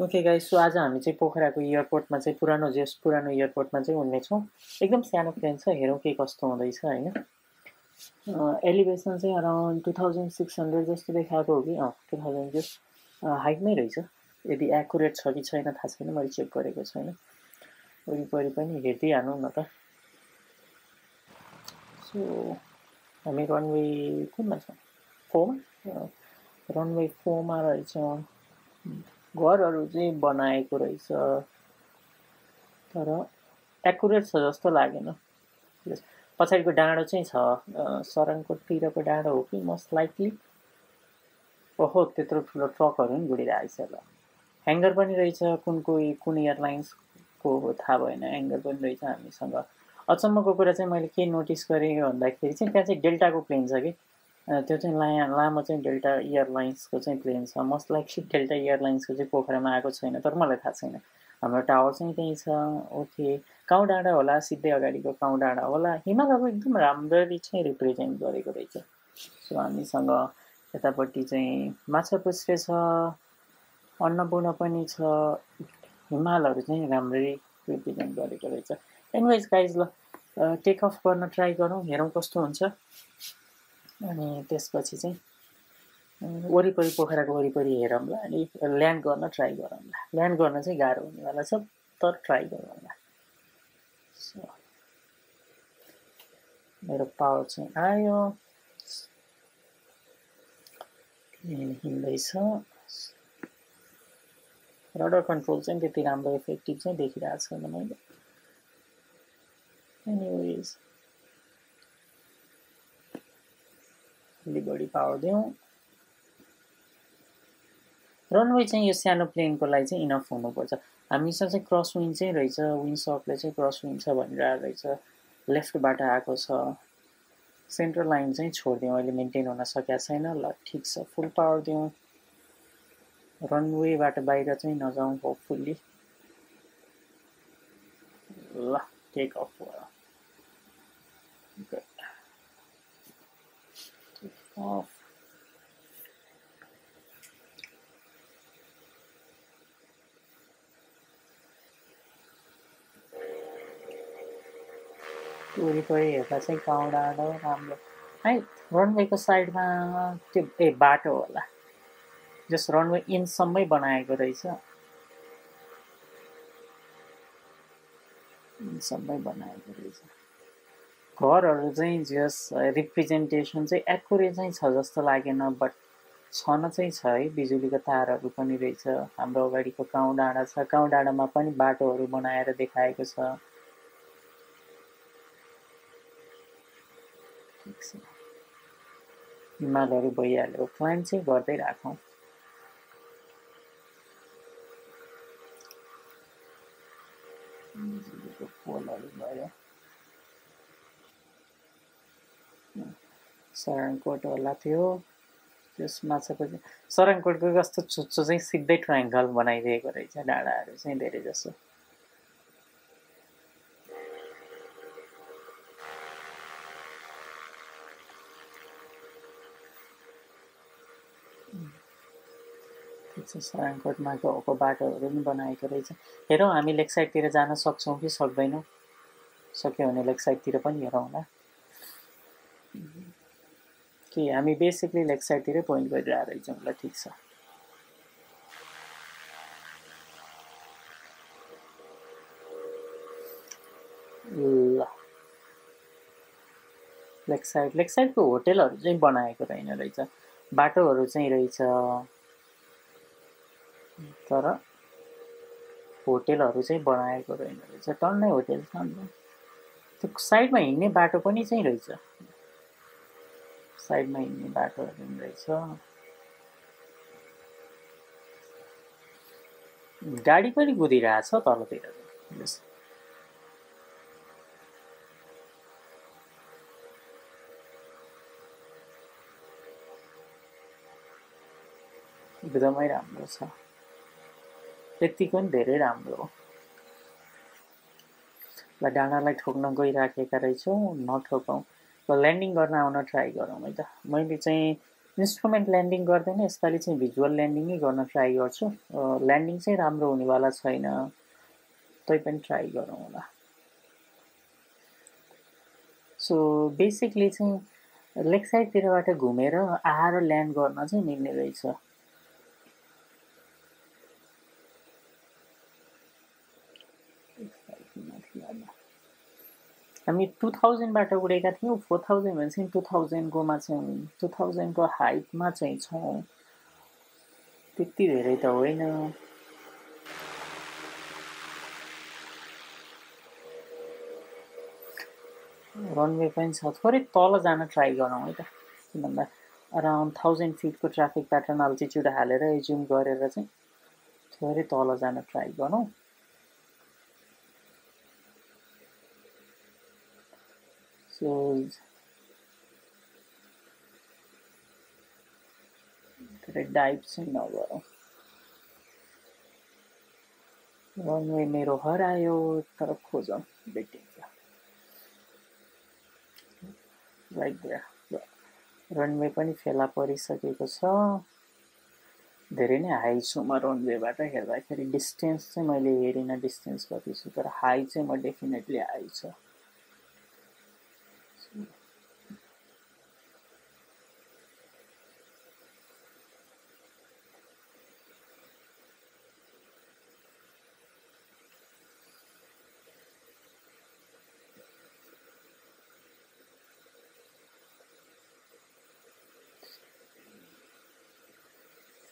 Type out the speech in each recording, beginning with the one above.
Okay guys, so आज हामी चाहिँ पोखराको एयरपोर्टमा चाहिँ पुरानो एयरपोर्टमा चाहिँ उड्ने छौँ। एकदम सानो प्लेन छ, हेरौँ के कस्तो हुँदैछ हैन। एलिभेसन चाहिँ अराउन्ड 2600 जस्तो देखाएको हो कि 2000 जस्ट हाइटमै रहेछ। यदि एक्युरेट छ कि छैन थाहा छैन, मैले चेक गरेको छैन। वरिपरि पनि हेर्दै हालौँ न त। सो हामी रनवे कुनमा छौँ? 4 मा। रनवे 4 मा रहेछ। घरहरू चाहिँ बनाएको रहेछ, तर एक्युरेट छ जस्तो लागेन। पछाडिको डाँडो चाहिँ छ, सरङकोटतिरको डाँडो हो कि मोस्ट लाइकली। ओहो, त्यत्रो ठुलो ट्रकहरू पनि गुडिरहेको छ ल। ह्याङ्गर पनि रहेछ, कुन एयरलाइन्सको हो थाहा भएन, ह्याङ्गर पनि रहेछ हामीसँग। अचम्मको कुरा चाहिँ मैले के नोटिस गरेँ भन्दाखेरि चाहिँ त्यहाँ चाहिँ डेल्टाको प्लेन छ कि, त्यो चाहिँ लामो चाहिँ डेल्टा एयरलाइन्सको चाहिँ प्लेन छ। मोस्ट लाइकली डेल्टा एयरलाइन्सको चाहिँ पोखरामा आएको छैन, तर मलाई थाहा छैन। हाम्रो टावर चाहिँ त्यहीँ छ। ओके, काउँ डाँडा होला, सिधै अगाडिको काउँ डाँडा होला। हिमालहरू एकदम राम्ररी चाहिँ रिप्रेजेन्ट गरेको रहेछ। सो हामीसँग यतापट्टि चाहिँ माछापुच्छ्रे छ, अन्नपूर्ण पनि छ। हिमालहरू चाहिँ राम्ररी रिप्रेजेन्ट गरेको रहेछ। एनिवेज गाइज, ल टेक अफ गर्न ट्राई गरौँ, हेरौँ कस्तो हुन्छ। अनि त्यसपछि चाहिँ वरिपरि पोखराको वरिपरि हेरौँला अनि ल्यान्ड गर्न ट्राई गरौँला। ल्यान्ड गर्न चाहिँ गाह्रो हुनेवाला छ, तर ट्राई गरौँला। सो मेरो पावर चाहिँ आयो, हिँड्दैछ। रडर कन्ट्रोल चाहिँ त्यति राम्रो इफेक्टिभ चाहिँ देखिरहेको छैन मैले। एनिवेज अलि बढी पावर दिउँ। रनवे चाहिँ यो सानो प्लेनको लागि चाहिँ इनफ हुनुपर्छ। हामीसँग चाहिँ क्रस विन्ड चाहिँ रहेछ, विन्ड सकले चाहिँ क्रस विन्ड छ भनिरहेको रहेछ। लेफ्टबाट आएको छ। सेन्ट्रल लाइन चाहिँ छोडिदिउँ, अहिले मेन्टेन हुन सकेको छैन। ल ठिक छ, फुल पावर दिउँ। रनवेबाट बाहिर चाहिँ नजाउँ होपफुल्ली। ल टेक अफ भयो। Take off. वरिपरि हेर्दा चाहिँ काउँ डाँडो राम्रो है। रनवेको साइडमा त्यो बाटो होला, जस रनवे इनसम्मै बनाएको रहेछ। इनसम्मै बनाएको रहेछ। घरहरू चाहिँ जस रिप्रेजेन्टेसन चाहिँ एक्युरेट चाहिँ छ जस्तो लागेन, बट छन चाहिँ छ है। बिजुलीको तारहरू पनि रहेछ। हाम्रो अगाडिको काउँ डाँडा छ, काउँ डाँडामा पनि बाटोहरू बनाएर देखाएको छ। ठिक छ, हिमालहरू भइहाल्यो। क्लाइम्ब चाहिँ गर्दै राखौँ। बिजुलीको पोलहरू भयो। सरङकोट होला त्यो, त्यसमा चाहिँ सरङकोटको कस्तो चुच्चो चाहिँ सिधै ट्रायङ्गल बनाइदिएको रहेछ डाँडाहरू चाहिँ धेरै जसो। सरङकोटमा गएको बाटोहरू पनि बनाएको रहेछ। हेरौँ हामी लेक साइडतिर जान सक्छौँ कि सक्दैनौँ। सक्यो भने लेक साइडतिर पनि हेरौँला। कि हामी बेसिकली लेक साइडतिरै पोइन्ट गरिरहेको रहेछौँ। ल ठिक छ। ल लेक साइडको होटेलहरू चाहिँ बनाएको रहेन रहेछ, बाटोहरू चाहिँ रहेछ, तर होटेलहरू चाहिँ बनाएको रहेन रहेछ। टन्नै होटेल छ नि। त्यो साइडमा हिँड्ने बाटो पनि चाहिँ रहेछ, साइडमा हिँड्ने बाटोहरू पनि रहेछ। गाडी पनि कुदिरहेछ तलतिर। एकदमै राम्रो छ, यतिको पनि धेरै राम्रो हो। ल डाँडालाई ठोक्न गइराखेका रहेछौँ, नठोकौँ। ल ल्यान्डिङ गर्न आउन ट्राई गरौँ है त। मैले चाहिँ इन्स्ट्रुमेन्ट ल्यान्डिङ गर्दैन, यसपालि चाहिँ भिजुअल ल्यान्डिङै गर्न ट्राई गर्छु। ल्यान्डिङ चाहिँ राम्रो हुनेवाला छैन, तैपनि ट्राई गरौँ होला। सो बेसिकली चाहिँ लेक साइडतिरबाट घुमेर आएर ल्यान्ड गर्न चाहिँ मिल्ने रहेछ। हामी 2000बाट उडेका थियौँ, 4000 भनेपछि 2000कोमा चाहिँ 2000को हाइटमा चाहिँ छौँ, त्यति धेरै त होइन। रनवे पनि छ, थोरै तल जान ट्राई गरौँ है त, के भन्दा अराउन्ड 1000 फिटको ट्राफिक प्याटर्न अल्टिट्युड हालेर एज्युम गरेर चाहिँ थोरै तल जान ट्राई गरौँ। सो थोरै डाइभ चाहिँ नगरौँ। रनवे मेरो हरायो, तर खोजौँ, भेटिन्छ। राइट देयर रनवे पनि फेला परिसकेको छ। धेरै नै हाई छु म रनवेबाट हेर्दाखेरि। डिस्टेन्स चाहिँ मैले हेरिनँ डिस्टेन्स कति छु, तर हाई चाहिँ म डेफिनेटली हाई छ।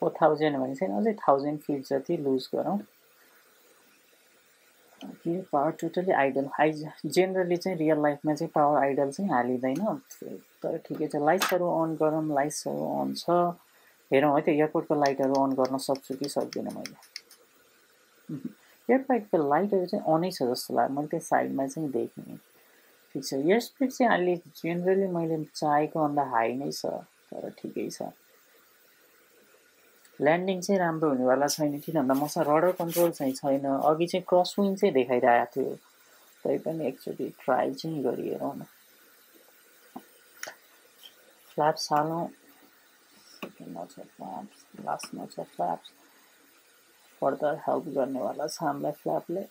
फोर 4000 भने चाहिँ अझै 1000 फिट जति लुज गरौँ। कि पावर टोटली आइडल, जेनरली चाहिँ रियल लाइफमा चाहिँ पावर आइडल चाहिँ हालिँदैन, तर ठिकै छ। लाइट्सहरू अन गरौँ, लाइट्सहरू अन छ, हेरौँ है त एयरपोर्टको लाइटहरू अन गर्न सक्छु कि सक्दिनँ मैले। एयरपोर्टको लाइटहरू चाहिँ अनै छ जस्तो लाग्यो, मैले त्यो साइडमा चाहिँ देखेँ। ठिक छ, एयर स्पिड चाहिँ अहिले जेनरली मैले चाहेको भन्दा हाई नै छ, तर ठिकै छ। ल्यान्डिङ चाहिँ राम्रो हुनेवाला छैन, किन भन्दा मसँग रडर कन्ट्रोल चाहिँ छैन। अघि चाहिँ क्रसविङ चाहिँ देखाइरहेको थियो, तैपनि एकचोटि ट्राई चाहिँ गरिहेरौँ न। फ्ल्याप्स हालौँ, सेकेन्डमा छ फ्ल्याप्स, लास्टमा छ फ्ल्याप्स। फर्दर हेल्प गर्नेवाला छ हामीलाई फ्ल्यापले।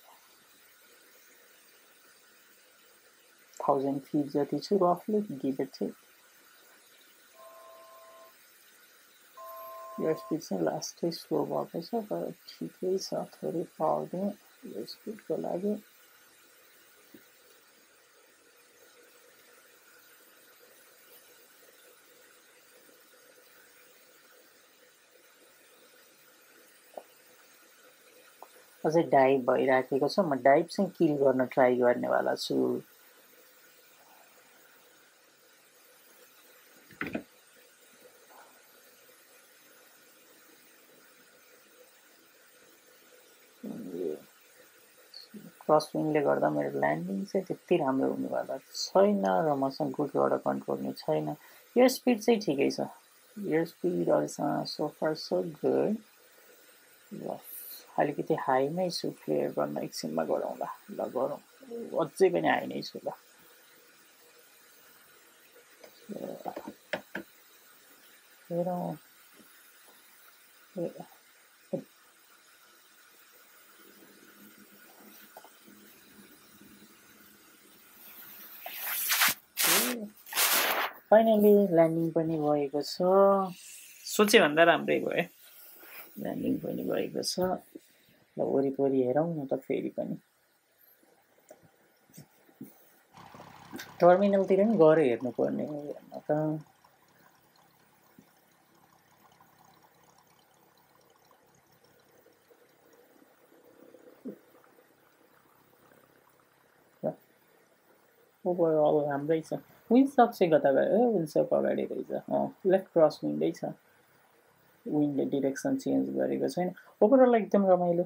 1000 फिट जति छु रफली, give it take. Air speed चाहिँ लास्टै स्लो भएको छ, तर ठिकै छ, थोरै पावर दिउँ एयर स्पिडको लागि। अझै डाइभ भइराखेको छ, म डाइभ चाहिँ किल गर्न ट्राई गर्नेवाला छु। क्रसविङले गर्दा मेरो ल्यान्डिङ चाहिँ त्यति राम्रो हुनेवाला छैन, र मसँग गुड रडर कन्ट्रोल नै छैन। एयर स्पिड चाहिँ ठिकै छ, एयर स्पिड अहिलेसम्म सो फार सो गुड। ल अलिकति हाई नै छु, फ्लेयर गर्न एकछिनमा गरौँला। ल गरौँ, अझै पनि हाई नै छु। ल हेरौँ, फाइनली ल्यान्डिङ पनि भएको छ। सोचे भन्दा राम्रै भयो, ल्यान्डिङ पनि भएको छ। ल वरिपरि हेरौँ न त फेरि पनि। टर्मिनलतिर पनि गएर हेर्नुपर्ने हो हेर्न त। ओभरअल राम्रै छ। विन्डसक चाहिँ कता गयो? विन्डसक अगाडि रहेछ, लेफ्ट क्रस विन्डै छ, विन्डले डिरेक्सन चेन्ज गरेको छैन। ओभरअल एकदम रमाइलो।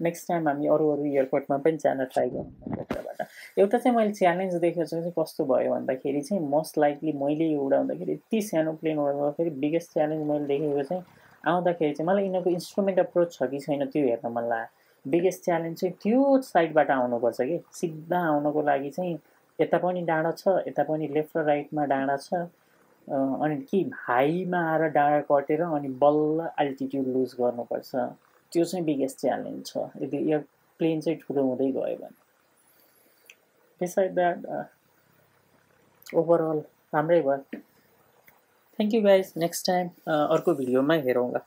नेक्स्ट टाइम हामी अरू एयरपोर्टमा पनि जान ट्राई गरौँ यताबाट। एउटा चाहिँ मैले च्यालेन्ज देखेको चाहिँ कस्तो भयो भन्दाखेरि चाहिँ मोस्ट लाइकली मैले उडाउँदाखेरि यति सानो प्लेन उडाउँदाखेरि बिगेस्ट च्यालेन्ज मैले देखेको चाहिँ आउँदाखेरि चाहिँ मलाई यिनीहरूको इन्स्ट्रुमेन्ट अप्रोच छ कि छैन त्यो हेर्न मन लाग्यो। बिगेस्ट च्यालेन्ज चाहिँ त्यो साइडबाट आउनुपर्छ कि सिधा आउनको लागि चाहिँ यता पनि डाँडा छ, यता पनि लेफ्ट र राइटमा डाँडा छ, अनि कि हाईमा आएर डाँडा कटेर अनि बल्ल अल्टिट्युड लुज गर्नुपर्छ, त्यो चाहिँ बिगेस्ट च्यालेन्ज छ यदि एयरप्लेन चाहिँ ठुलो हुँदै गयो भने। बिसाइड द्याट ओभरअल राम्रै भयो। Thank you guys, next time अर्को भिडियोमा हेरौँला।